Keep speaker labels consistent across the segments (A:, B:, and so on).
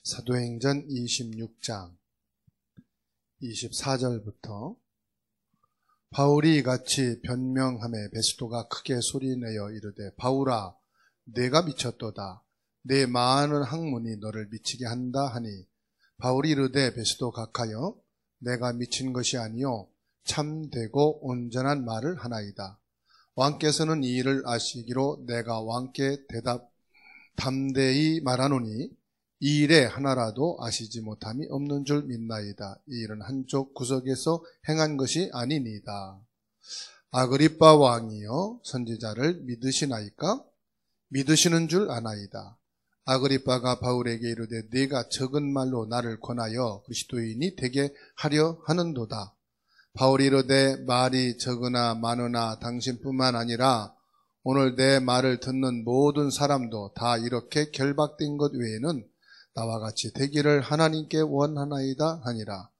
A: 사도행전 26장 24절부터 바울이 이같이 변명하매 베스도가 크게 소리내어 이르되 바울아 내가 미쳤도다. 내 많은 학문이 너를 미치게 한다 하니 바울이 이르되 베스도 각하여 내가 미친 것이 아니요 참되고 온전한 말을 하나이다. 왕께서는 이 일을 아시기로 내가 왕께 담대히 말하노니 이 일에 하나라도 아시지 못함이 없는 줄 믿나이다. 이 일은 한쪽 구석에서 행한 것이 아니니이다. 아그리빠 왕이여 선지자를 믿으시나이까? 믿으시는 줄 아나이다. 아그리빠가 바울에게 이르되 네가 적은 말로 나를 권하여 그리스도인이 되게 하려 하는도다. 바울이 이르되 말이 적으나 많으나 당신뿐만 아니라 오늘 내 말을 듣는 모든 사람도 다 이렇게 결박된 것 외에는 나와 같이 되기를 하나님께 원하나이다 하니라.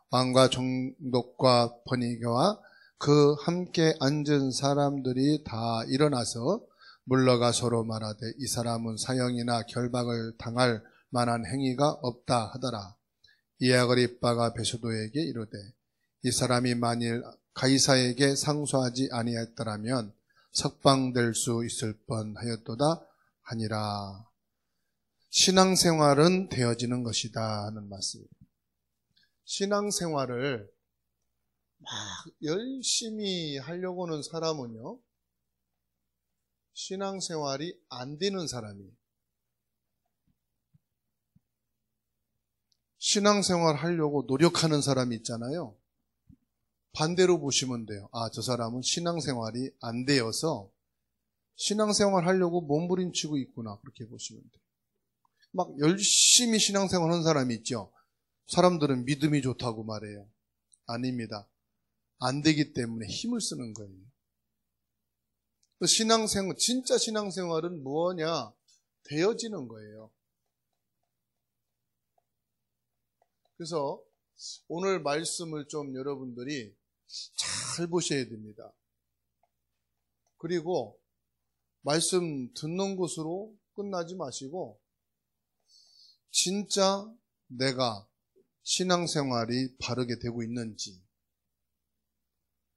A: 왕과 총독과 번이교와 그 함께 앉은 사람들이 다 일어나서 물러가 서로 말하되 이 사람은 사형이나 결박을 당할 만한 행위가 없다 하더라. 이에 아그리빠가 베스도에게 이르되 이 사람이 만일 가이사에게 상소하지 아니했더라면 석방될 수 있을 뻔하였도다 하니라. 신앙생활은 되어지는 것이다 하는 말씀. 신앙생활을 막 열심히 하려고 하는 사람은요, 신앙생활이 안 되는 사람이에요. 신앙생활 하려고 노력하는 사람이 있잖아요. 반대로 보시면 돼요. 아, 저 사람은 신앙생활이 안 되어서 신앙생활 하려고 몸부림치고 있구나. 그렇게 보시면 돼요. 막 열심히 신앙생활 하는 사람이 있죠. 사람들은 믿음이 좋다고 말해요. 아닙니다. 안 되기 때문에 힘을 쓰는 거예요. 신앙생활, 진짜 신앙생활은 뭐냐? 되어지는 거예요. 그래서 오늘 말씀을 좀 여러분들이 잘 보셔야 됩니다. 그리고 말씀 듣는 것으로 끝나지 마시고 진짜 내가 신앙생활이 바르게 되고 있는지,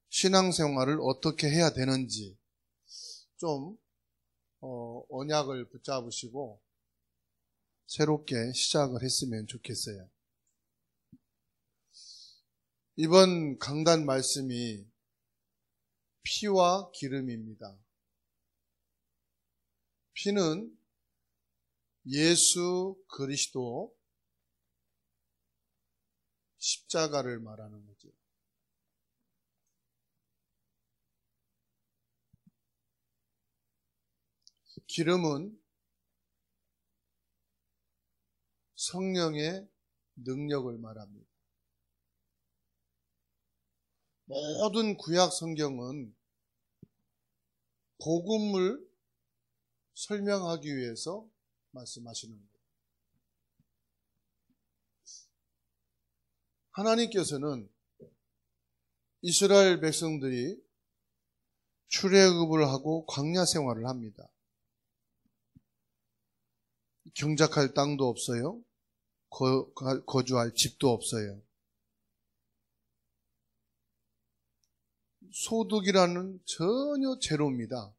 A: 신앙생활을 어떻게 해야 되는지 좀 언약을 붙잡으시고 새롭게 시작을 했으면 좋겠어요. 이번 강단 말씀이 피와 기름입니다. 피는 예수 그리스도 십자가를 말하는 거죠. 기름은 성령의 능력을 말합니다. 모든 구약 성경은 복음을 설명하기 위해서 말씀하시는 거예요. 하나님께서는 이스라엘 백성들이 출애굽을 하고 광야 생활을 합니다. 경작할 땅도 없어요. 거주할 집도 없어요. 소득이라는 전혀 제로입니다.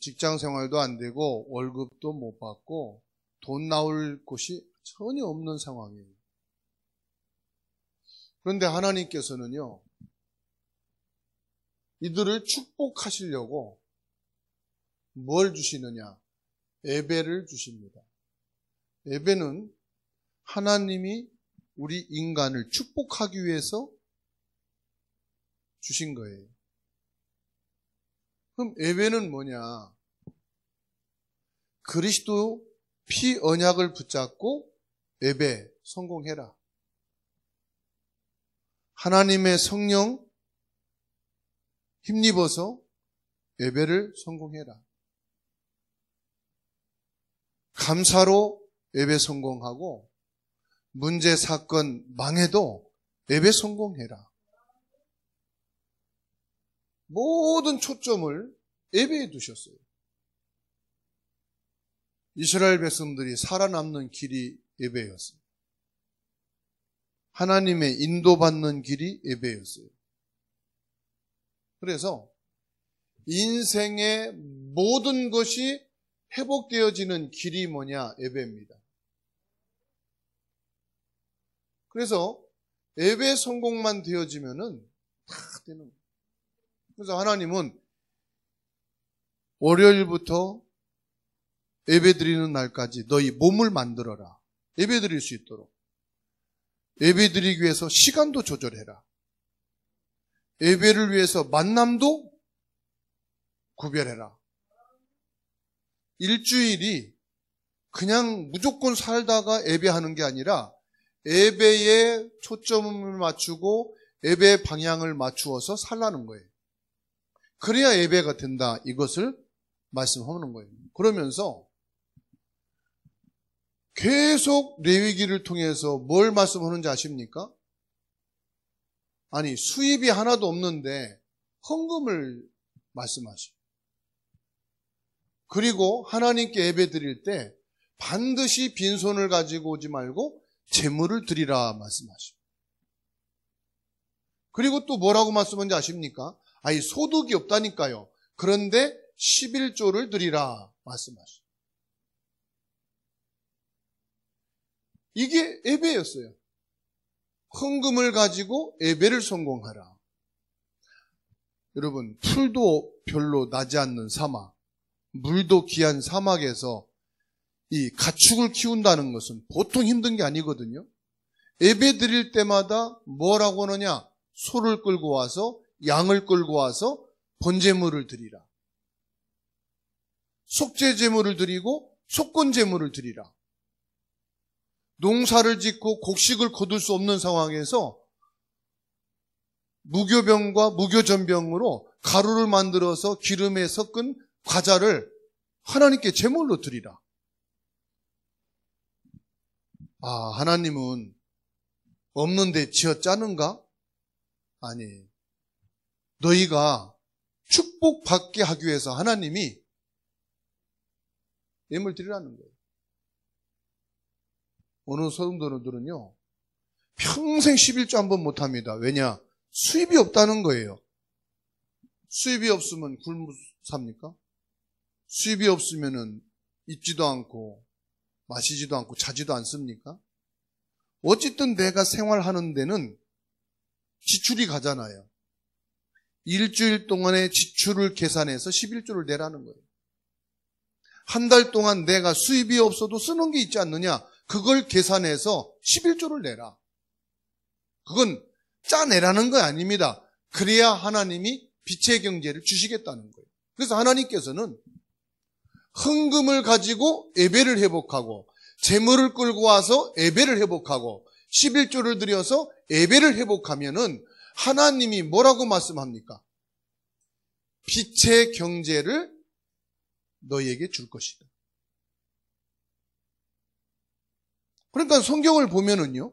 A: 직장 생활도 안 되고 월급도 못 받고 돈 나올 곳이 전혀 없는 상황이에요. 그런데 하나님께서는요, 이들을 축복하시려고 뭘 주시느냐? 예배를 주십니다. 예배는 하나님이 우리 인간을 축복하기 위해서 주신 거예요. 그럼 예배는 뭐냐? 그리스도 피 언약을 붙잡고 예배 성공해라. 하나님의 성령 힘입어서 예배를 성공해라. 감사로 예배 성공하고 문제 사건 망해도 예배 성공해라. 모든 초점을 예배에 두셨어요. 이스라엘 백성들이 살아남는 길이 예배였어요. 하나님의 인도받는 길이 예배였어요. 그래서 인생의 모든 것이 회복되어지는 길이 뭐냐? 예배입니다. 그래서 예배 성공만 되어지면은 다 되는 거예요. 그래서 하나님은 월요일부터 예배 드리는 날까지 너희 몸을 만들어라. 예배 드릴 수 있도록. 예배 드리기 위해서 시간도 조절해라. 예배를 위해서 만남도 구별해라. 일주일이 그냥 무조건 살다가 예배하는 게 아니라 예배에 초점을 맞추고 예배 방향을 맞추어서 살라는 거예요. 그래야 예배가 된다. 이것을 말씀하는 거예요. 그러면서 계속 레위기를 통해서 뭘 말씀하는지 아십니까? 아니, 수입이 하나도 없는데 헌금을 말씀하시고, 그리고 하나님께 예배 드릴 때 반드시 빈손을 가지고 오지 말고 제물을 드리라 말씀하시고, 그리고 또 뭐라고 말씀하는지 아십니까? 아니, 소득이 없다니까요. 그런데 11조를 드리라 말씀하시고, 이게 예배였어요. 헌금을 가지고 예배를 성공하라. 여러분, 풀도 별로 나지 않는 사막, 물도 귀한 사막에서 이 가축을 키운다는 것은 보통 힘든 게 아니거든요. 예배 드릴 때마다 뭐라고 하느냐? 소를 끌고 와서, 양을 끌고 와서 번제물을 드리라. 속죄제물을 드리고 속건제물을 드리라. 농사를 짓고 곡식을 거둘 수 없는 상황에서 무교병과 무교전병으로 가루를 만들어서 기름에 섞은 과자를 하나님께 제물로 드리라. 아, 하나님은 없는데 지어짜는가? 아니, 너희가 축복받게 하기 위해서 하나님이 예물 드리라는 거예요. 어느 성도들은요, 평생 11조 한 번 못합니다. 왜냐? 수입이 없다는 거예요. 수입이 없으면 굶고 삽니까? 수입이 없으면은 입지도 않고 마시지도 않고 자지도 않습니까? 어쨌든 내가 생활하는 데는 지출이 가잖아요. 일주일 동안의 지출을 계산해서 11조를 내라는 거예요. 한 달 동안 내가 수입이 없어도 쓰는 게 있지 않느냐? 그걸 계산해서 11조를 내라. 그건 짜내라는 거 아닙니다. 그래야 하나님이 빛의 경제를 주시겠다는 거예요. 그래서 하나님께서는 헌금을 가지고 예배를 회복하고, 재물을 끌고 와서 예배를 회복하고, 11조를 들여서 예배를 회복하면은 하나님이 뭐라고 말씀합니까? 빛의 경제를 너희에게 줄 것이다. 그러니까 성경을 보면은요,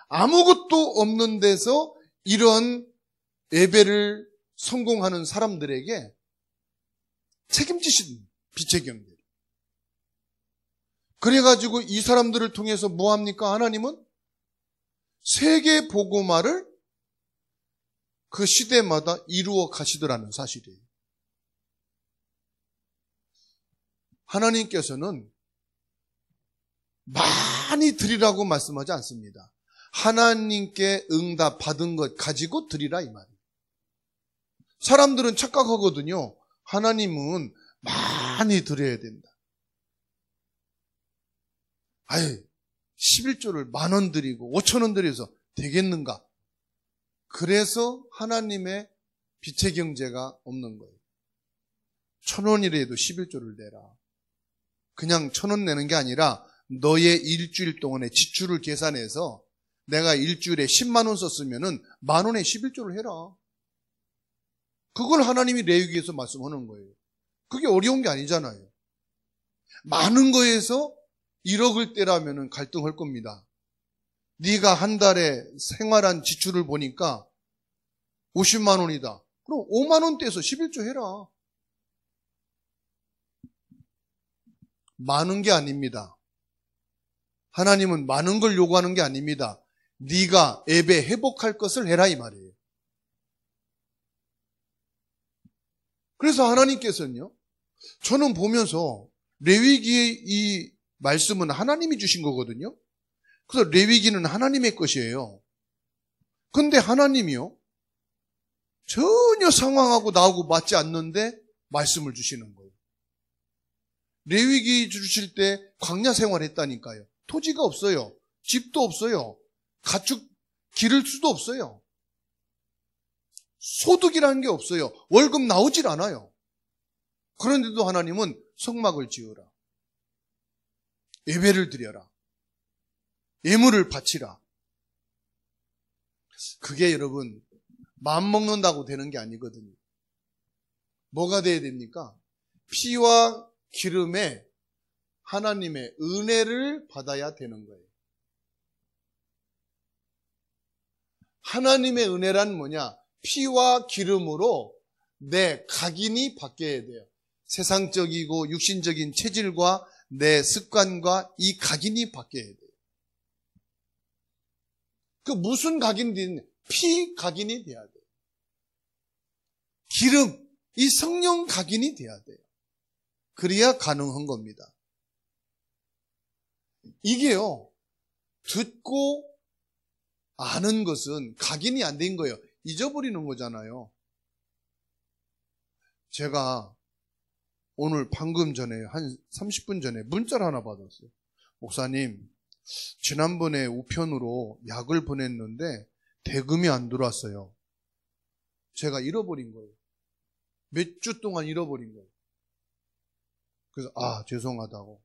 A: 아무것도 없는 데서 이런 예배를 성공하는 사람들에게 책임지신 빛의 경제. 그래가지고 이 사람들을 통해서 뭐 합니까? 하나님은 세계 복음화를 그 시대마다 이루어 가시더라는 사실이에요. 하나님께서는 많이 드리라고 말씀하지 않습니다. 하나님께 응답 받은 것 가지고 드리라 이 말이에요. 사람들은 착각하거든요. 하나님은 많이 드려야 된다. 아유, 11조를 10,000원 드리고 5,000원 드려서 되겠는가? 그래서 하나님의 빛의 경제가 없는 거예요. 1,000원이라도 11조를 내라. 그냥 1,000원 내는 게 아니라 너의 일주일 동안의 지출을 계산해서 내가 일주일에 10만 원 썼으면은 10,000원에 11조를 해라. 그걸 하나님이 레위기에서 말씀하는 거예요. 그게 어려운 게 아니잖아요. 많은 거에서 1억을 떼라면은 갈등할 겁니다. 네가 한 달에 생활한 지출을 보니까 50만 원이다. 그럼 5만 원 떼서 11조 해라. 많은 게 아닙니다. 하나님은 많은 걸 요구하는 게 아닙니다. 네가 예배 회복할 것을 해라 이 말이에요. 그래서 하나님께서는요, 저는 보면서 레위기의 이 말씀은 하나님이 주신 거거든요. 그래서 레위기는 하나님의 것이에요. 근데 하나님이요, 전혀 상황하고 나하고 맞지 않는데 말씀을 주시는 거예요. 레위기 주실 때 광야 생활했다니까요. 토지가 없어요. 집도 없어요. 가축 기를 수도 없어요. 소득이라는 게 없어요. 월급 나오질 않아요. 그런데도 하나님은 성막을 지으라. 예배를 드려라. 예물을 바치라. 그게 여러분 마음 먹는다고 되는 게 아니거든요. 뭐가 돼야 됩니까? 피와 기름에 하나님의 은혜를 받아야 되는 거예요. 하나님의 은혜란 뭐냐? 피와 기름으로 내 각인이 바뀌어야 돼요. 세상적이고 육신적인 체질과 내 습관과 이 각인이 바뀌어야 돼요. 그 무슨 각인이 피 각인이 돼야 돼요. 기름, 이 성령 각인이 돼야 돼요. 그래야 가능한 겁니다. 이게요, 듣고 아는 것은 각인이 안 된 거예요. 잊어버리는 거잖아요. 제가 오늘 방금 전에 한 30분 전에 문자를 하나 받았어요. 목사님, 지난번에 우편으로 약을 보냈는데 대금이 안 들어왔어요. 제가 잃어버린 거예요. 몇 주 동안 잃어버린 거예요. 그래서 죄송하다고.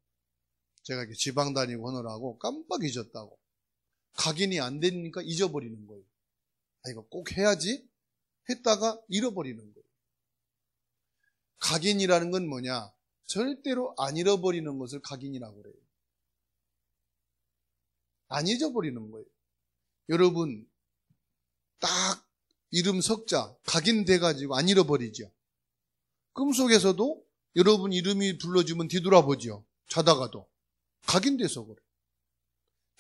A: 제가 이렇게 지방 다니고 하느라고 깜빡 잊었다고. 각인이 안 되니까 잊어버리는 거예요. 이거 꼭 해야지 했다가 잃어버리는 거예요. 각인이라는 건 뭐냐? 절대로 안 잃어버리는 것을 각인이라고 그래요. 안 잊어버리는 거예요. 여러분 딱 이름 석자 각인돼가지고 안 잃어버리죠. 꿈속에서도 여러분 이름이 불러주면 뒤돌아보죠. 자다가도 각인돼서 그래.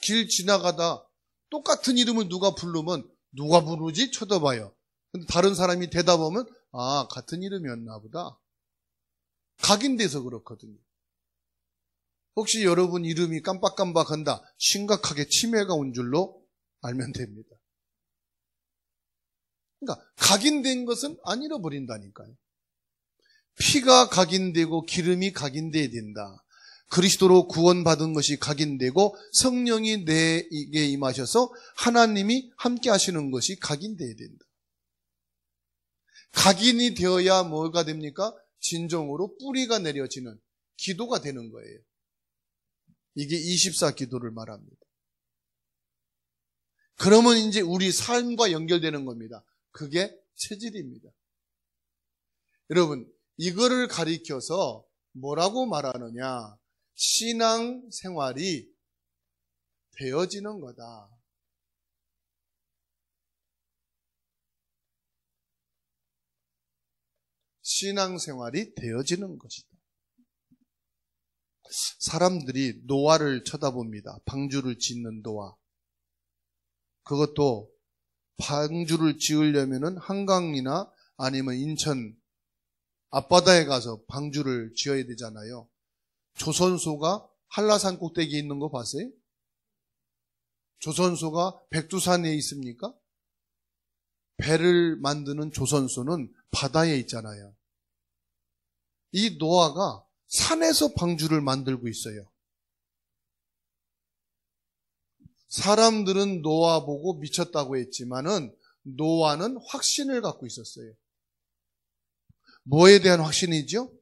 A: 길 지나가다 똑같은 이름을 누가 부르면 누가 부르지? 쳐다봐요. 근데 다른 사람이 대답하면 같은 이름이었나 보다. 각인돼서 그렇거든요. 혹시 여러분 이름이 깜빡깜빡한다, 심각하게 치매가 온 줄로 알면 됩니다. 그러니까 각인된 것은 안 잃어버린다니까요. 피가 각인되고 기름이 각인돼야 된다. 그리스도로 구원받은 것이 각인되고 성령이 내게 임하셔서 하나님이 함께 하시는 것이 각인돼야 된다. 각인이 되어야 뭐가 됩니까? 진정으로 뿌리가 내려지는 기도가 되는 거예요. 이게 24 기도를 말합니다. 그러면 이제 우리 삶과 연결되는 겁니다. 그게 체질입니다. 여러분, 이거를 가리켜서 뭐라고 말하느냐? 신앙 생활이 되어지는 거다. 신앙 생활이 되어지는 것이다. 사람들이 노아를 쳐다봅니다. 방주를 짓는 노아. 그것도 방주를 지으려면은 한강이나 아니면 인천 앞바다에 가서 방주를 지어야 되잖아요. 조선소가 한라산 꼭대기에 있는 거 봤어요? 조선소가 백두산에 있습니까? 배를 만드는 조선소는 바다에 있잖아요. 이 노아가 산에서 방주를 만들고 있어요. 사람들은 노아 보고 미쳤다고 했지만은 노아는 확신을 갖고 있었어요. 뭐에 대한 확신이죠?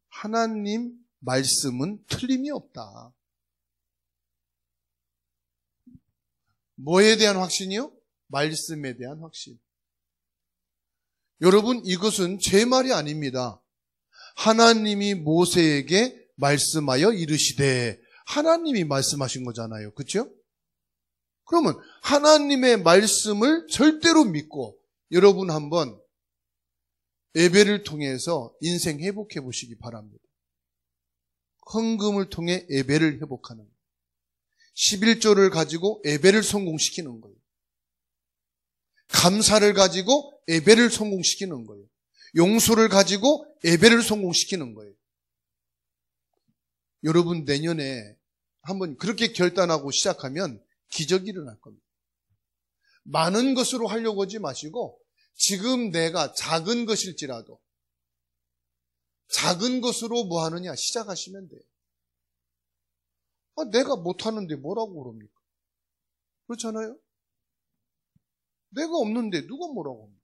A: 하나님 말씀은 틀림이 없다. 뭐에 대한 확신이요? 말씀에 대한 확신. 여러분, 이것은 제 말이 아닙니다. 하나님이 모세에게 말씀하여 이르시되, 하나님이 말씀하신 거잖아요. 그렇죠? 그러면 하나님의 말씀을 절대로 믿고 여러분 한번 예배를 통해서 인생 회복해 보시기 바랍니다. 헌금을 통해 예배를 회복하는 거예요. 11조를 가지고 예배를 성공시키는 거예요. 감사를 가지고 예배를 성공시키는 거예요. 용서를 가지고 예배를 성공시키는 거예요. 여러분 내년에 한번 그렇게 결단하고 시작하면 기적이 일어날 겁니다. 많은 것으로 하려고 하지 마시고 지금 내가 작은 것일지라도 작은 것으로 뭐 하느냐 시작하시면 돼요. 내가 못하는데 뭐라고 그럽니까? 그렇잖아요? 내가 없는데 누가 뭐라고 합니까?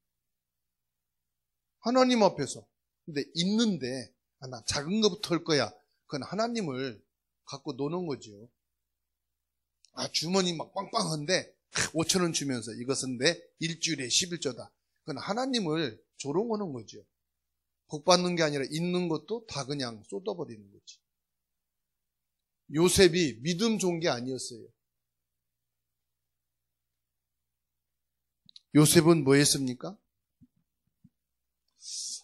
A: 하나님 앞에서. 근데 있는데 나 작은 것부터 할 거야. 그건 하나님을 갖고 노는 거죠. 주머니 막 빵빵한데 5,000원 주면서 이것은 내 일주일에 11조다. 그건 하나님을 조롱하는 거죠. 복 받는 게 아니라 있는 것도 다 그냥 쏟아버리는 거지. 요셉이 믿음 좋은 게 아니었어요. 요셉은 뭐 했습니까?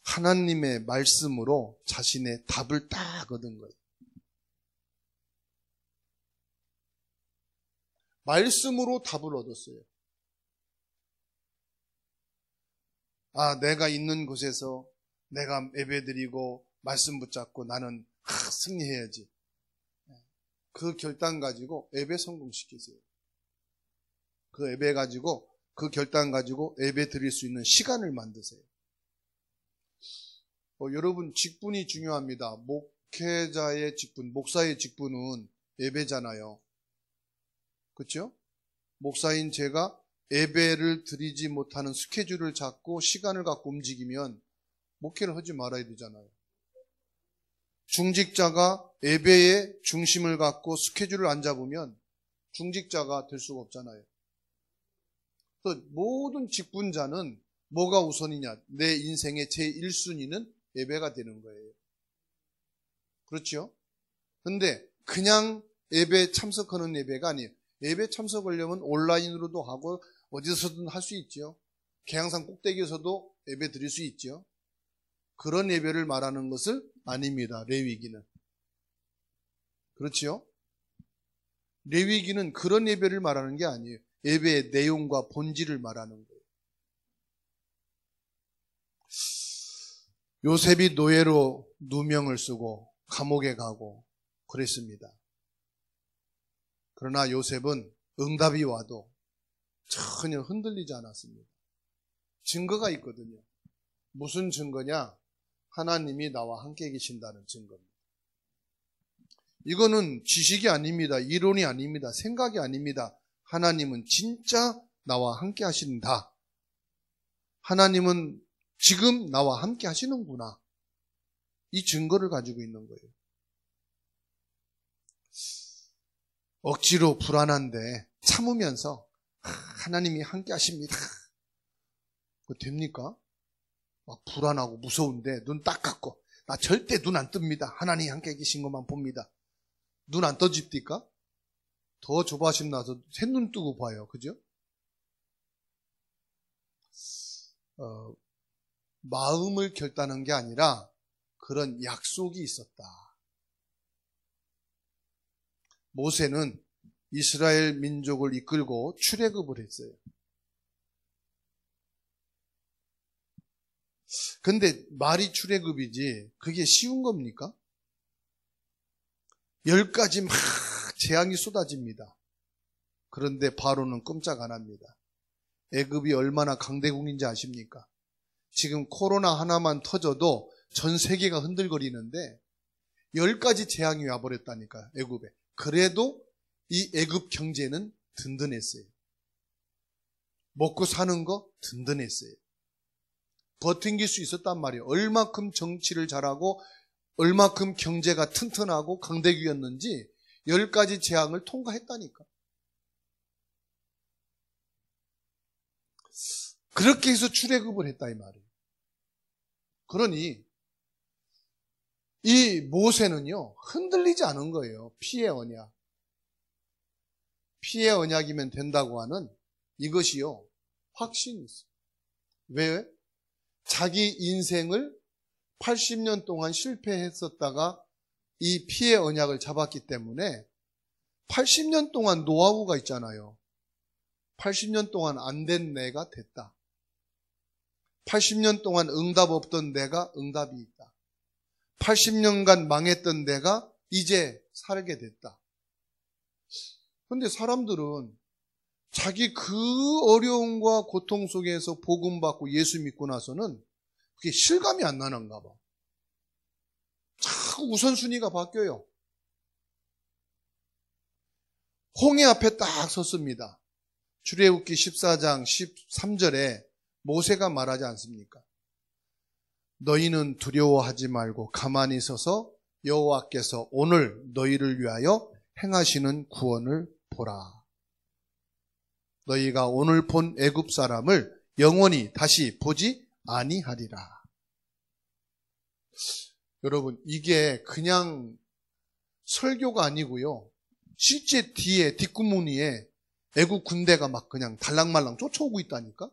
A: 하나님의 말씀으로 자신의 답을 딱 얻은 거예요. 말씀으로 답을 얻었어요. 내가 있는 곳에서 내가 예배드리고 말씀 붙잡고 나는 승리해야지. 그 결단 가지고 예배 성공시키세요. 그 예배 가지고 그 결단 가지고 예배 드릴 수 있는 시간을 만드세요. 여러분 직분이 중요합니다. 목회자의 직분, 목사의 직분은 예배잖아요. 그렇죠? 목사인 제가 예배를 드리지 못하는 스케줄을 잡고 시간을 갖고 움직이면 목회를 하지 말아야 되잖아요. 중직자가 예배의 중심을 갖고 스케줄을 안 잡으면 중직자가 될 수가 없잖아요. 그래서 모든 직분자는 뭐가 우선이냐? 내 인생의 제1순위는 예배가 되는 거예요. 그렇죠? 근데 그냥 예배 참석하는 예배가 아니에요. 예배 참석하려면 온라인으로도 하고 어디서든 할 수 있죠. 계양산 꼭대기에서도 예배 드릴 수 있죠. 그런 예배를 말하는 것을 아닙니다. 레위기는. 그렇죠? 레위기는 그런 예배를 말하는 게 아니에요. 예배의 내용과 본질을 말하는 거예요. 요셉이 노예로 누명을 쓰고 감옥에 가고 그랬습니다. 그러나 요셉은 응답이 와도 전혀 흔들리지 않았습니다. 증거가 있거든요. 무슨 증거냐? 하나님이 나와 함께 계신다는 증거입니다. 이거는 지식이 아닙니다. 이론이 아닙니다. 생각이 아닙니다. 하나님은 진짜 나와 함께 하신다. 하나님은 지금 나와 함께 하시는구나. 이 증거를 가지고 있는 거예요. 억지로 불안한데 참으면서 하나님이 함께 하십니다. 그거 됩니까? 막 불안하고 무서운데 눈 딱 감고 나 절대 눈 안 뜹니다. 하나님이 함께 계신 것만 봅니다. 눈 안 떠집니까? 더 조바심 나서 새눈 뜨고 봐요. 그죠? 마음을 결단한 게 아니라 그런 약속이 있었다. 모세는 이스라엘 민족을 이끌고 출애굽을 했어요. 근데 말이 출애굽이지 그게 쉬운 겁니까? 10가지 막 재앙이 쏟아집니다. 그런데 바로는 꼼짝 안 합니다. 애굽이 얼마나 강대국인지 아십니까? 지금 코로나 하나만 터져도 전 세계가 흔들거리는데 10가지 재앙이 와버렸다니까 애굽에. 그래도 이 애굽 경제는 든든했어요. 먹고 사는 거 든든했어요. 버틴길 수 있었단 말이에요. 얼마큼 정치를 잘하고 얼마큼 경제가 튼튼하고 강대국이었는지 10가지 재앙을 통과했다니까. 그렇게 해서 출애굽을 했다 이 말이에요. 그러니 이 모세는요 흔들리지 않은 거예요. 피의 언약. 피의 언약이면 된다고 하는 이것이요 확신이 있어요. 왜? 자기 인생을 80년 동안 실패했었다가 이 피의 언약을 잡았기 때문에 80년 동안 노하우가 있잖아요. 80년 동안 안 된 내가 됐다. 80년 동안 응답 없던 내가 응답이 있다. 80년간 망했던 내가 이제 살게 됐다. 그런데 사람들은 자기 그 어려움과 고통 속에서 복음 받고 예수 믿고 나서는 그게 실감이 안 나는가 봐. 자꾸 우선순위가 바뀌어요. 홍해 앞에 딱 섰습니다. 출애굽기 14장 13절에 모세가 말하지 않습니까? 너희는 두려워하지 말고 가만히 서서 여호와께서 오늘 너희를 위하여 행하시는 구원을 보라. 너희가 오늘 본 애굽 사람을 영원히 다시 보지 아니하리라. 여러분, 이게 그냥 설교가 아니고요. 실제 뒤에 뒷구무니에 애국 군대가 막 그냥 달랑말랑 쫓아오고 있다니까?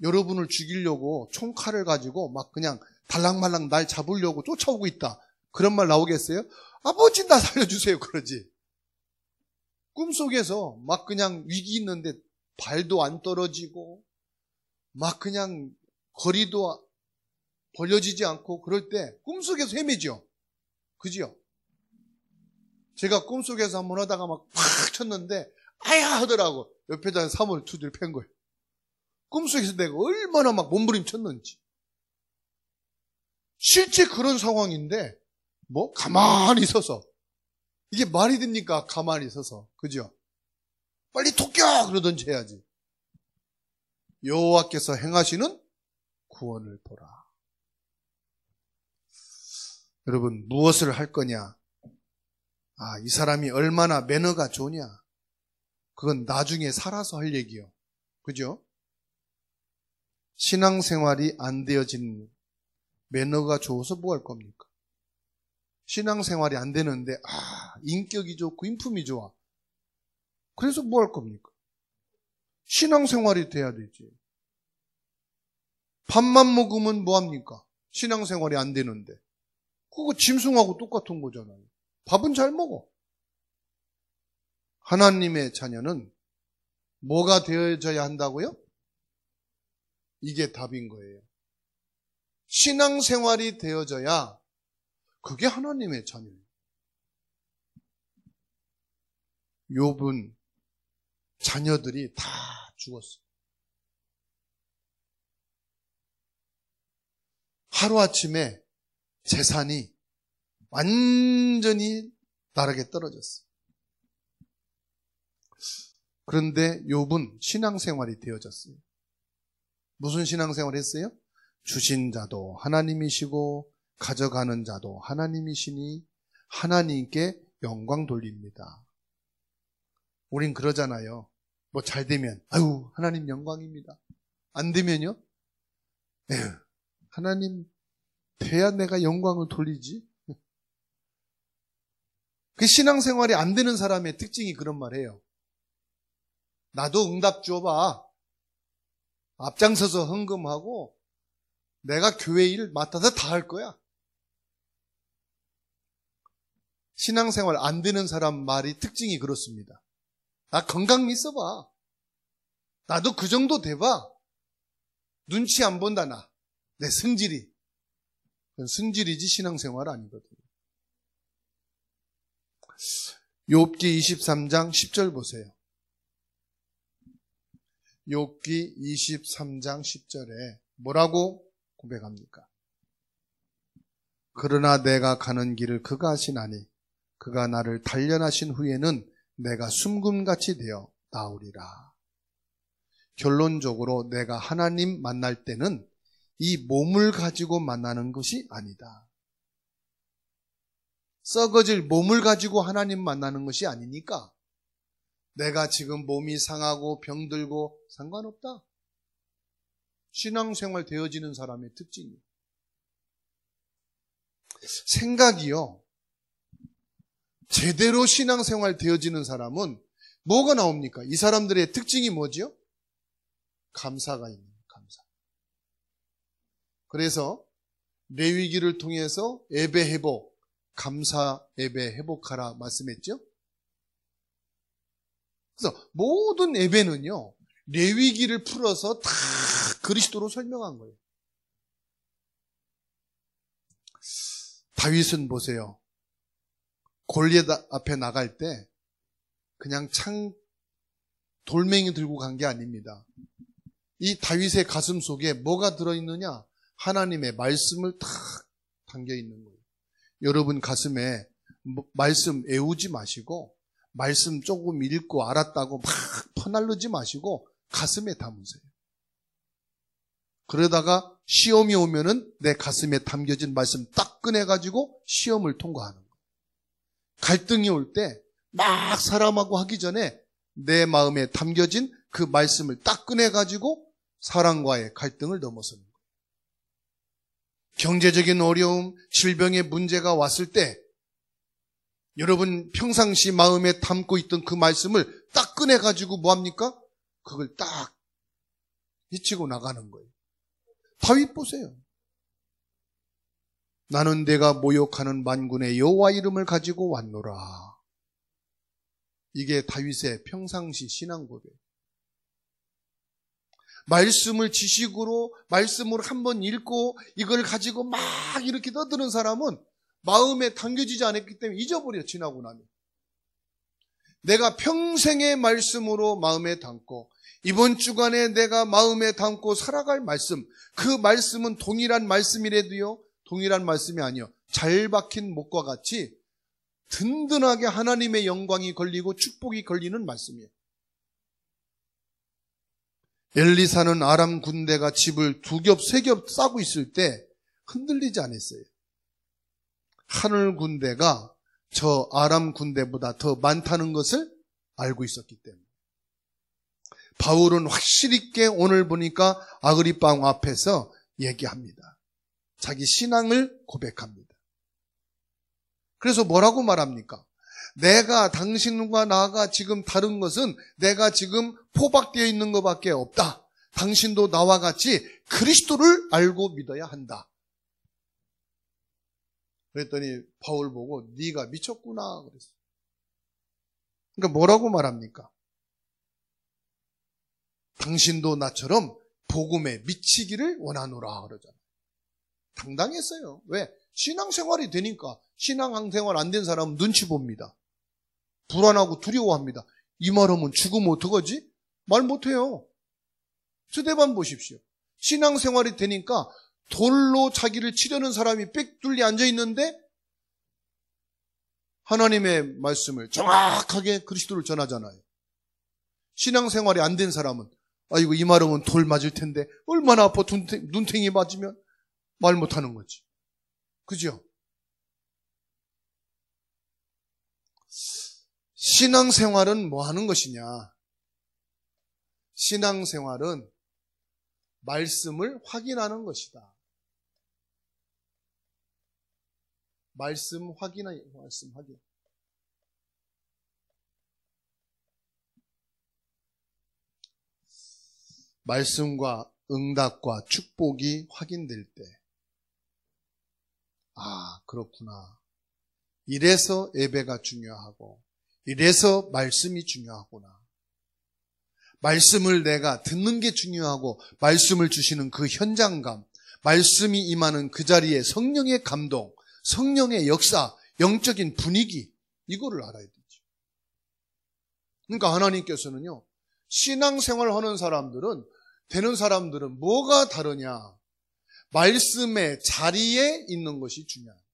A: 여러분을 죽이려고 총칼을 가지고 막 그냥 달랑말랑 날 잡으려고 쫓아오고 있다. 그런 말 나오겠어요? 아버지 나 살려주세요 그러지. 꿈속에서 막 그냥 위기 있는데 발도 안 떨어지고 막 그냥 거리도 벌려지지 않고 그럴 때 꿈속에서 헤매죠. 그죠? 제가 꿈속에서 한번 하다가 막 팍 쳤는데 아야 하더라고. 옆에다 3월 두들 팬 거예요. 꿈속에서 내가 얼마나 막 몸부림쳤는지. 실제 그런 상황인데 뭐 가만히 서서 이게 말이 됩니까? 가만히 서서. 그죠? 빨리 토끼야 그러든지 해야지. 여호와께서 행하시는 구원을 보라. 여러분 무엇을 할 거냐? 이 사람이 얼마나 매너가 좋냐? 그건 나중에 살아서 할 얘기요. 그죠? 신앙생활이 안 되어진 매너가 좋아서 뭐 할 겁니까? 신앙생활이 안 되는데 인격이 좋고 인품이 좋아. 그래서 뭐 할 겁니까? 신앙생활이 돼야 되지. 밥만 먹으면 뭐 합니까? 신앙생활이 안 되는데. 그거 짐승하고 똑같은 거잖아요. 밥은 잘 먹어. 하나님의 자녀는 뭐가 되어져야 한다고요? 이게 답인 거예요. 신앙생활이 되어져야 그게 하나님의 자녀예요. 욥은 자녀들이 다 죽었어요. 하루아침에 재산이 완전히 나락에 떨어졌어요. 그런데 욥은 신앙생활이 되어졌어요. 무슨 신앙생활을 했어요? 주신 자도 하나님이시고 가져가는 자도 하나님이시니 하나님께 영광 돌립니다. 우린 그러잖아요. 뭐 잘 되면 아유 하나님 영광입니다. 안 되면요? 에휴 하나님 돼야 내가 영광을 돌리지. 그 신앙생활이 안 되는 사람의 특징이 그런 말이에요. 나도 응답 줘봐. 앞장서서 헌금하고 내가 교회 일 맡아서 다 할 거야. 신앙생활 안 되는 사람 말이 특징이 그렇습니다. 나 건강 있어봐. 나도 그 정도 돼봐. 눈치 안 본다 나. 내 성질이. 그건 성질이지 신앙생활 아니거든요. 욥기 23장 10절 보세요. 욥기 23장 10절에 뭐라고 고백합니까? 그러나 내가 가는 길을 그가 아시나니 그가 나를 단련하신 후에는 내가 숨금같이 되어 나오리라. 결론적으로 내가 하나님 만날 때는 이 몸을 가지고 만나는 것이 아니다. 썩어질 몸을 가지고 하나님 만나는 것이 아니니까 내가 지금 몸이 상하고 병들고 상관없다. 신앙생활 되어지는 사람의 특징이에요. 생각이요. 제대로 신앙생활 되어지는 사람은 뭐가 나옵니까? 이 사람들의 특징이 뭐지요? 감사가 있는 감사. 그래서 레위기를 통해서 예배 회복, 감사 예배 회복하라 말씀했죠. 그래서 모든 예배는요, 레위기를 풀어서 다 그리스도로 설명한 거예요. 다윗은 보세요. 골리앗 앞에 나갈 때 그냥 돌멩이 들고 간 게 아닙니다. 이 다윗의 가슴 속에 뭐가 들어있느냐? 하나님의 말씀을 탁 담겨 있는 거예요. 여러분 가슴에 말씀 애우지 마시고, 말씀 조금 읽고 알았다고 막 퍼날르지 마시고 가슴에 담으세요. 그러다가 시험이 오면은 내 가슴에 담겨진 말씀 딱 꺼내가지고 시험을 통과하는 거예요. 갈등이 올 때 막 사람하고 하기 전에 내 마음에 담겨진 그 말씀을 딱 꺼내가지고 사람과의 갈등을 넘어서는 거예요. 경제적인 어려움, 질병의 문제가 왔을 때 여러분 평상시 마음에 담고 있던 그 말씀을 딱 꺼내가지고 뭐합니까? 그걸 딱 헤치고 나가는 거예요. 다윗 보세요. 나는 내가 모욕하는 만군의 여호와 이름을 가지고 왔노라. 이게 다윗의 평상시 신앙 고백. 말씀을 지식으로, 말씀으로 한번 읽고 이걸 가지고 막 이렇게 떠드는 사람은 마음에 담겨지지 않았기 때문에 잊어버려, 지나고 나면. 내가 평생의 말씀으로 마음에 담고 이번 주간에 내가 마음에 담고 살아갈 말씀, 그 말씀은 동일한 말씀이라도요, 동일한 말씀이 아니요, 잘 박힌 목과 같이 든든하게 하나님의 영광이 걸리고 축복이 걸리는 말씀이에요. 엘리사는 아람 군대가 집을 2겹, 3겹 싸고 있을 때 흔들리지 않았어요. 하늘 군대가 저 아람 군대보다 더 많다는 것을 알고 있었기 때문에. 바울은 확실히 있게 오늘 보니까 아그리빠 왕 앞에서 얘기합니다. 자기 신앙을 고백합니다. 그래서 뭐라고 말합니까? 내가 당신과 나가 지금 다른 것은 내가 지금 포박되어 있는 것밖에 없다. 당신도 나와 같이 그리스도를 알고 믿어야 한다. 그랬더니 바울 보고 네가 미쳤구나 그랬어요. 그러니까 뭐라고 말합니까? 당신도 나처럼 복음에 미치기를 원하노라 그러잖아요. 당당했어요. 왜? 신앙생활이 되니까. 신앙생활 안 된 사람은 눈치 봅니다. 불안하고 두려워합니다. 이 말하면 죽으면 어떡하지? 말 못해요. 스데반 보십시오. 신앙생활이 되니까 돌로 자기를 치려는 사람이 빽둘리 앉아있는데 하나님의 말씀을 정확하게 그리스도를 전하잖아요. 신앙생활이 안 된 사람은 아이고 이 말하면 돌 맞을 텐데 얼마나 아파 눈탱이 맞으면 말 못하는 거지. 그죠? 신앙생활은 뭐 하는 것이냐? 신앙생활은 말씀을 확인하는 것이다. 말씀 확인. 말씀과 응답과 축복이 확인될 때, 아, 그렇구나. 이래서 예배가 중요하고, 이래서 말씀이 중요하구나. 말씀을 내가 듣는 게 중요하고, 말씀을 주시는 그 현장감, 말씀이 임하는 그 자리에 성령의 감동, 성령의 역사, 영적인 분위기, 이거를 알아야 되죠. 그러니까 하나님께서는요, 신앙생활 하는 사람들은, 되는 사람들은 뭐가 다르냐? 말씀의 자리에 있는 것이 중요합니다.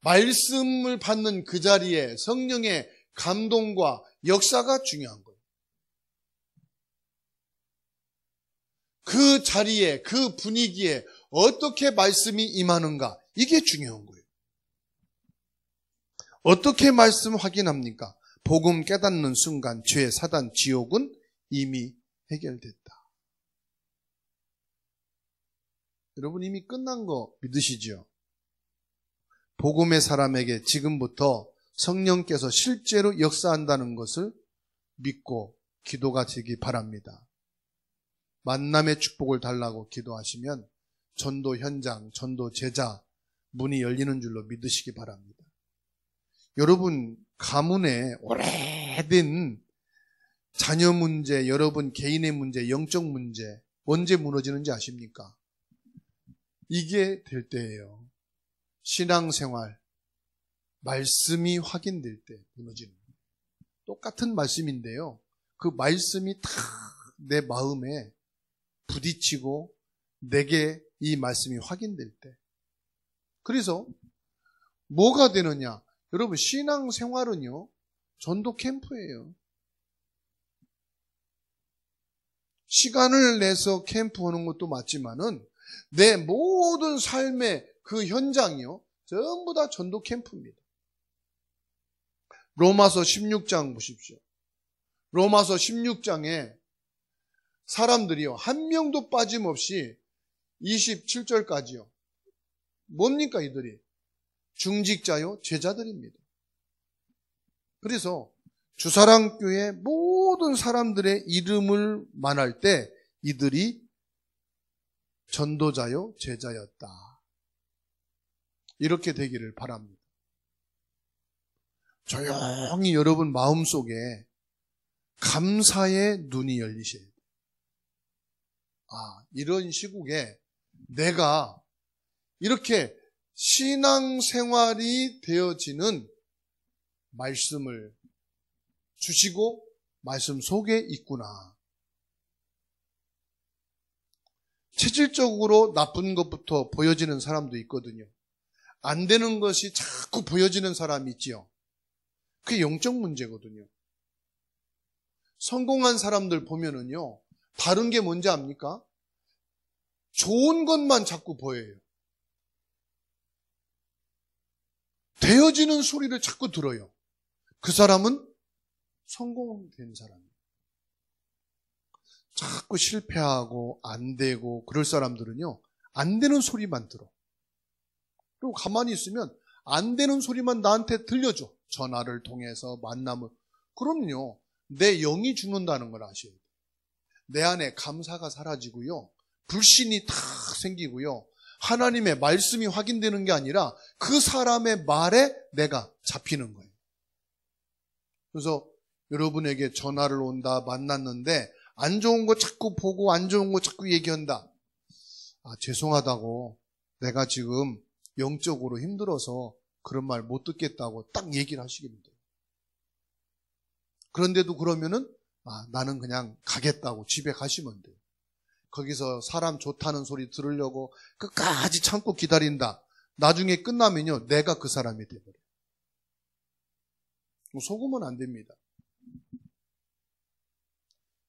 A: 말씀을 받는 그 자리에 성령의 감동과 역사가 중요한 거예요. 그 자리에, 그 분위기에 어떻게 말씀이 임하는가? 이게 중요한 거예요. 어떻게 말씀 확인합니까? 복음 깨닫는 순간 죄, 사단, 지옥은 이미 해결됐다. 여러분 이미 끝난 거 믿으시죠? 복음의 사람에게 지금부터 성령께서 실제로 역사한다는 것을 믿고 기도가 되기 바랍니다. 만남의 축복을 달라고 기도하시면 전도 현장, 전도 제자 문이 열리는 줄로 믿으시기 바랍니다. 여러분 가문에 오래된 자녀 문제, 여러분 개인의 문제, 영적 문제 언제 무너지는지 아십니까? 이게 될 때예요. 신앙생활, 말씀이 확인될 때 무너지는 거예요. 똑같은 말씀인데요. 그 말씀이 다 내 마음에 부딪히고 내게 이 말씀이 확인될 때. 그래서 뭐가 되느냐? 여러분 신앙생활은요. 전도 캠프예요. 시간을 내서 캠프하는 것도 맞지만은 내 모든 삶의 그 현장이요. 전부 다 전도 캠프입니다. 로마서 16장 보십시오. 로마서 16장에 사람들이요. 한 명도 빠짐없이 27절까지요. 뭡니까 이들이? 중직자요. 제자들입니다. 그래서 주사랑교회 모든 사람들의 이름을 말할 때 이들이 전도자요. 제자였다. 이렇게 되기를 바랍니다. 조용히 여러분 마음속에 감사의 눈이 열리셔야 돼요. 이런 시국에 내가 이렇게 신앙생활이 되어지는 말씀을 주시고 말씀 속에 있구나. 체질적으로 나쁜 것부터 보여지는 사람도 있거든요. 안 되는 것이 자꾸 보여지는 사람이 있지요. 그게 영적 문제거든요. 성공한 사람들 보면은요, 다른 게 뭔지 압니까? 좋은 것만 자꾸 보여요. 되어지는 소리를 자꾸 들어요. 그 사람은 성공된 사람이에요. 자꾸 실패하고 안 되고 그럴 사람들은요, 안 되는 소리만 들어. 그리고 가만히 있으면 안 되는 소리만 나한테 들려줘. 전화를 통해서 만남을. 그럼요, 내 영이 죽는다는 걸 아셔야 돼요. 내 안에 감사가 사라지고요, 불신이 탁 생기고요, 하나님의 말씀이 확인되는 게 아니라 그 사람의 말에 내가 잡히는 거예요. 그래서 여러분에게 전화를 온다, 만났는데 안 좋은 거 자꾸 보고 안 좋은 거 자꾸 얘기한다. 죄송하다고, 내가 지금 영적으로 힘들어서 그런 말 못 듣겠다고 딱 얘기를 하시기는 돼요. 그런데도 그러면은 나는 그냥 가겠다고 집에 가시면 돼요. 거기서 사람 좋다는 소리 들으려고 끝까지 참고 기다린다. 나중에 끝나면요, 내가 그 사람이 돼버려요. 속으면 안 됩니다.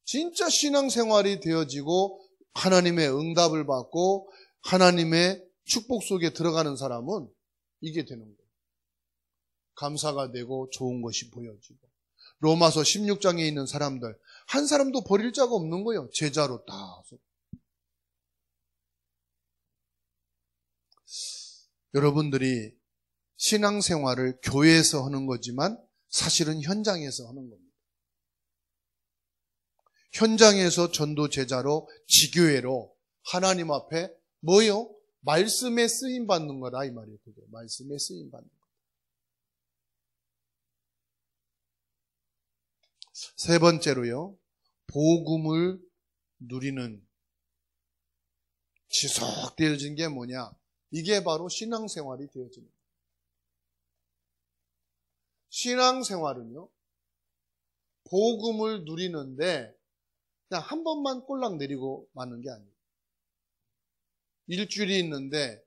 A: 진짜 신앙생활이 되어지고 하나님의 응답을 받고 하나님의 축복 속에 들어가는 사람은 이게 되는 거예요. 감사가 되고 좋은 것이 보여지고. 로마서 16장에 있는 사람들 한 사람도 버릴 자가 없는 거예요. 제자로 다. 여러분들이 신앙생활을 교회에서 하는 거지만 사실은 현장에서 하는 겁니다. 현장에서 전도 제자로 지교회로 하나님 앞에 뭐요? 말씀에 쓰임 받는 거다 이 말이에요. 그게 말씀에 쓰임 받는 거. 세 번째로요, 복음을 누리는 지속되어진 게 뭐냐? 이게 바로 신앙생활이 되어지는 거예요. 신앙생활은요, 복음을 누리는데 그냥 한 번만 꼴랑 내리고 마는 게 아니에요. 일주일이 있는데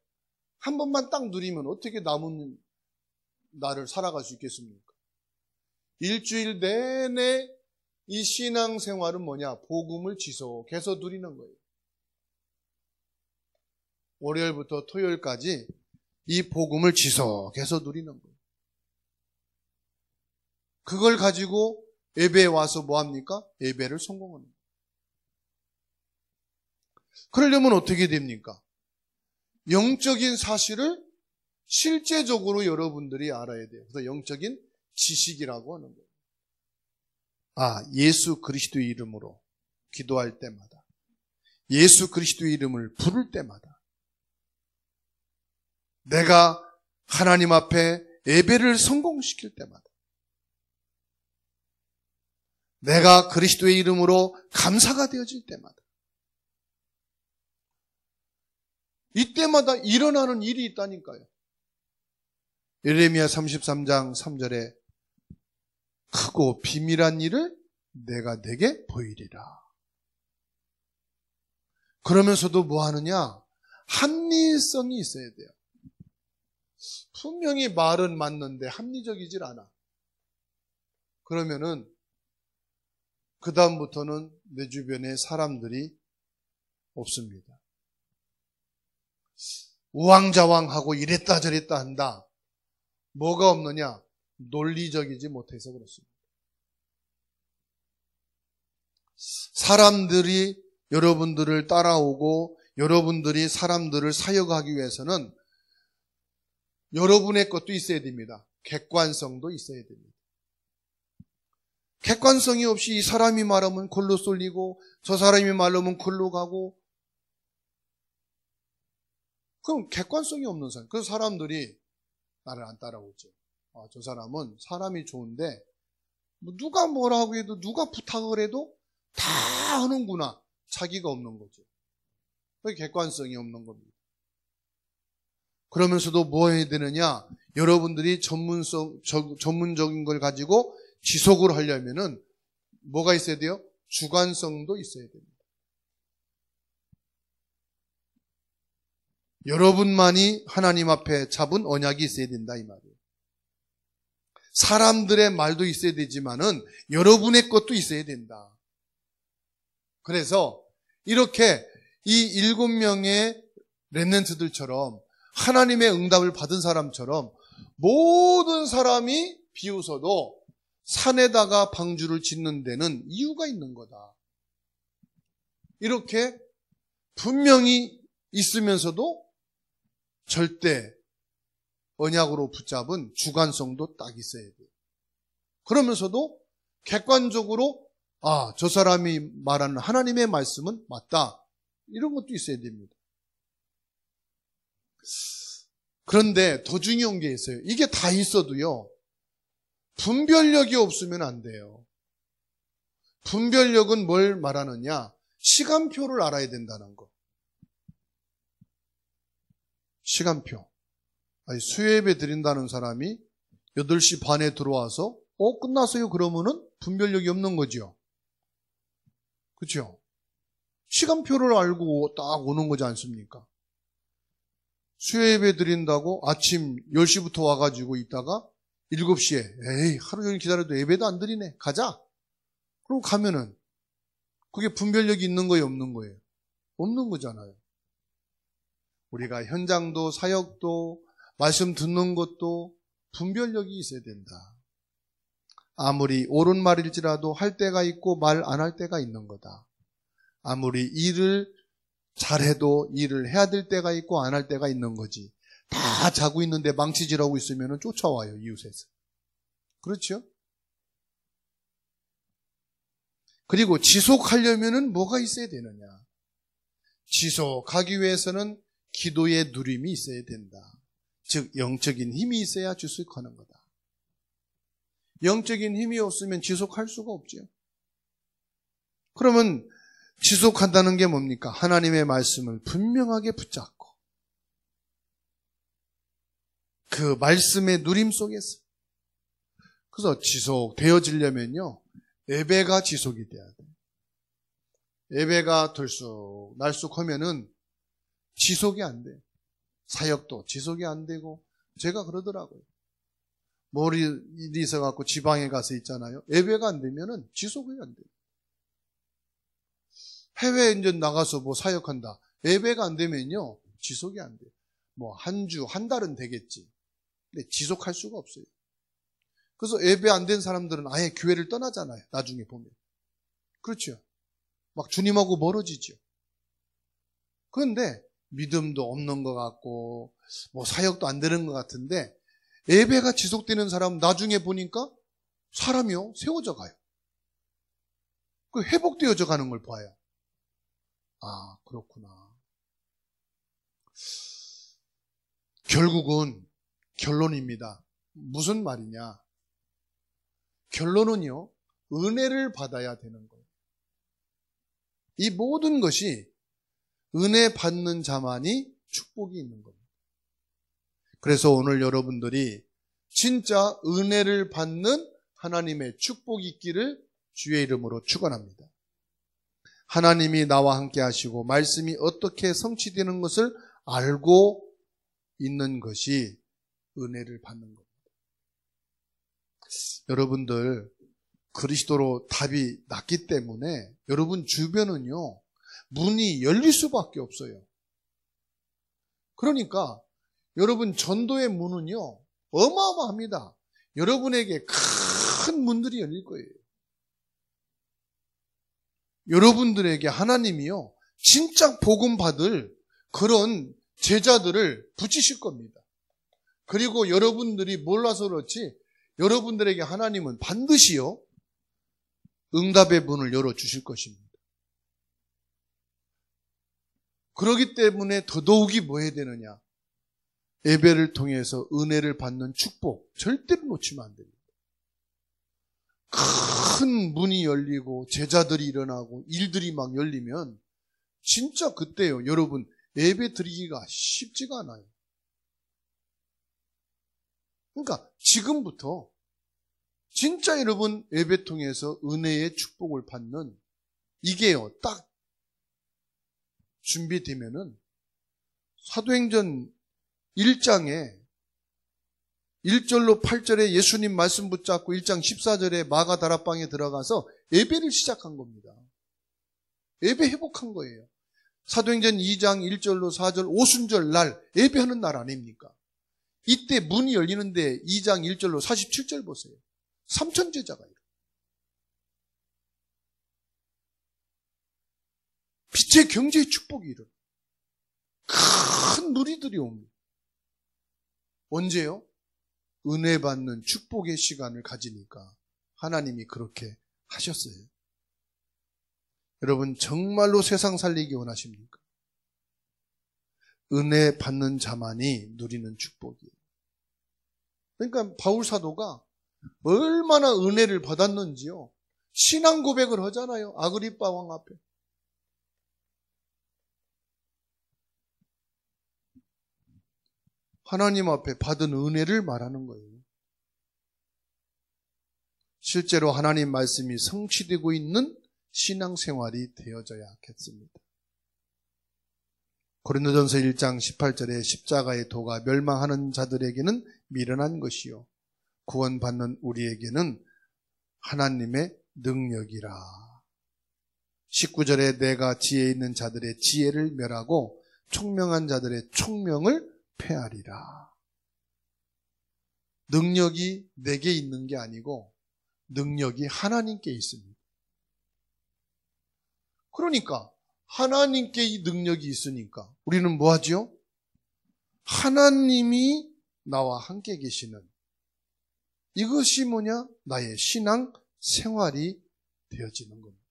A: 한 번만 딱 누리면 어떻게 남은 날을 살아갈 수 있겠습니까? 일주일 내내 이 신앙생활은 뭐냐? 복음을 지속해서 누리는 거예요. 월요일부터 토요일까지 이 복음을 지속해서 누리는 거예요. 그걸 가지고 예배에 와서 뭐 합니까? 예배를 성공하는 거예요. 그러려면 어떻게 됩니까? 영적인 사실을 실제적으로 여러분들이 알아야 돼요. 그래서 영적인 지식이라고 하는 거예요. 예수 그리스도의 이름으로 기도할 때마다, 예수 그리스도의 이름을 부를 때마다 내가 하나님 앞에 예배를 성공시킬 때마다, 내가 그리스도의 이름으로 감사가 되어질 때마다, 이때마다 일어나는 일이 있다니까요. 예레미야 33장 3절에 크고 비밀한 일을 내가 내게 보이리라. 그러면서도 뭐 하느냐? 합리성이 있어야 돼요. 분명히 말은 맞는데 합리적이질 않아. 그러면은 그 다음부터는 내 주변에 사람들이 없습니다. 우왕좌왕하고 이랬다 저랬다 한다. 뭐가 없느냐? 논리적이지 못해서 그렇습니다. 사람들이 여러분들을 따라오고 여러분들이 사람들을 사역하기 위해서는 여러분의 것도 있어야 됩니다. 객관성도 있어야 됩니다. 객관성이 없이 이 사람이 말하면 골로 쏠리고 저 사람이 말하면 골로 가고, 그럼 객관성이 없는 사람. 그래서 사람들이 나를 안 따라오죠. 저 사람은 사람이 좋은데 누가 뭐라고 해도 누가 부탁을 해도 다 하는구나. 자기가 없는 거죠. 그게 객관성이 없는 겁니다. 그러면서도 뭐 해야 되느냐? 여러분들이 전문적인 걸 가지고 지속을 하려면은 뭐가 있어야 돼요? 주관성도 있어야 됩니다. 여러분만이 하나님 앞에 잡은 언약이 있어야 된다 이 말이에요. 사람들의 말도 있어야 되지만은 여러분의 것도 있어야 된다. 그래서 이렇게 이 7명의 렘넌트들처럼 하나님의 응답을 받은 사람처럼 모든 사람이 비웃어도 산에다가 방주를 짓는 데는 이유가 있는 거다. 이렇게 분명히 있으면서도 절대 언약으로 붙잡은 주관성도 딱 있어야 돼요. 그러면서도 객관적으로 저 사람이 말하는 하나님의 말씀은 맞다. 이런 것도 있어야 됩니다. 그런데 더 중요한 게 있어요. 이게 다 있어도요, 분별력이 없으면 안 돼요. 분별력은 뭘 말하느냐? 시간표를 알아야 된다는 거. 시간표. 수요예배 드린다는 사람이 8시 반에 들어와서 끝났어요 그러면은 분별력이 없는 거죠. 그렇죠? 시간표를 알고 딱 오는 거지 않습니까? 수요예배 드린다고 아침 10시부터 와가지고 있다가 7시에 에이 하루 종일 기다려도 예배도 안 드리네. 가자. 그러고 가면은 그게 분별력이 있는 거예요? 없는 거예요? 없는 거잖아요. 우리가 현장도 사역도 말씀 듣는 것도 분별력이 있어야 된다. 아무리 옳은 말일지라도 할 때가 있고 말 안 할 때가 있는 거다. 아무리 일을 잘해도 일을 해야 될 때가 있고 안 할 때가 있는 거지. 다 자고 있는데 망치질하고 있으면 쫓아와요, 이웃에서. 그렇죠? 그리고 지속하려면 뭐가 있어야 되느냐? 지속하기 위해서는 기도의 누림이 있어야 된다. 즉 영적인 힘이 있어야 지속하는 거다. 영적인 힘이 없으면 지속할 수가 없죠. 그러면 지속한다는 게 뭡니까? 하나님의 말씀을 분명하게 붙잡고 그 말씀의 누림 속에서. 그래서 지속되어지려면요, 예배가 지속이 돼야 돼요. 예배가 들쑥 날쑥 하면은 지속이 안 돼요. 사역도 지속이 안 되고. 제가 그러더라고요. 뭐 일이 있어갖고 지방에 가서 있잖아요. 예배가 안 되면은 지속이 안 돼요. 해외에 이제 나가서 뭐 사역한다. 예배가 안 되면요, 지속이 안 돼요. 뭐 한 주, 한 달은 되겠지. 근데 지속할 수가 없어요. 그래서 예배 안 된 사람들은 아예 교회를 떠나잖아요. 나중에 보면. 그렇죠. 막 주님하고 멀어지죠. 그런데 믿음도 없는 것 같고 뭐 사역도 안 되는 것 같은데 예배가 지속되는 사람은 나중에 보니까 사람이요 세워져 가요. 그 회복되어져 가는 걸 봐요. 그렇구나. 결국은 결론입니다. 무슨 말이냐? 결론은요, 은혜를 받아야 되는 거예요. 이 모든 것이 은혜 받는 자만이 축복이 있는 겁니다. 그래서 오늘 여러분들이 진짜 은혜를 받는 하나님의 축복이 있기를 주의 이름으로 축원합니다. 하나님이 나와 함께 하시고 말씀이 어떻게 성취되는 것을 알고 있는 것이 은혜를 받는 겁니다. 여러분들 그리스도로 답이 났기 때문에 여러분 주변은요, 문이 열릴 수밖에 없어요. 그러니까 여러분 전도의 문은요, 어마어마합니다. 여러분에게 큰 문들이 열릴 거예요. 여러분들에게 하나님이요, 진짜 복음 받을 그런 제자들을 붙이실 겁니다. 그리고 여러분들이 몰라서 그렇지 여러분들에게 하나님은 반드시요, 응답의 문을 열어주실 것입니다. 그렇기 때문에 더더욱이 뭐 해야 되느냐? 예배를 통해서 은혜를 받는 축복 절대로 놓치면 안 됩니다. 큰 문이 열리고 제자들이 일어나고 일들이 막 열리면 진짜 그때요, 여러분 예배 드리기가 쉽지가 않아요. 그러니까 지금부터 진짜 여러분 예배 통해서 은혜의 축복을 받는 이게요, 딱 준비되면은 사도행전 1장에 1절로 8절에 예수님 말씀 붙잡고 1장 14절에 마가 다락방에 들어가서 예배를 시작한 겁니다. 예배 회복한 거예요. 사도행전 2장 1절로 4절 오순절 날 예배하는 날 아닙니까? 이때 문이 열리는데 2장 1절로 47절 보세요. 3천 제자가 이래요. 빛의 경제의 축복이 이래요. 큰 누리들이 옵니다. 언제요? 은혜 받는 축복의 시간을 가지니까 하나님이 그렇게 하셨어요. 여러분 정말로 세상 살리기 원하십니까? 은혜 받는 자만이 누리는 축복이에요. 그러니까 바울 사도가 얼마나 은혜를 받았는지요, 신앙 고백을 하잖아요. 아그리빠 왕 앞에. 하나님 앞에 받은 은혜를 말하는 거예요. 실제로 하나님 말씀이 성취되고 있는 신앙생활이 되어져야겠습니다. 고린도전서 1장 18절에 십자가의 도가 멸망하는 자들에게는 미련한 것이요 구원받는 우리에게는 하나님의 능력이라. 19절에 내가 지혜 있는 자들의 지혜를 멸하고 총명한 자들의 총명을 패하리라. 능력이 내게 있는 게 아니고 능력이 하나님께 있습니다. 그러니까 하나님께 이 능력이 있으니까 우리는 뭐 하죠? 하나님이 나와 함께 계시는 이것이 뭐냐? 나의 신앙 생활이 되어지는 겁니다.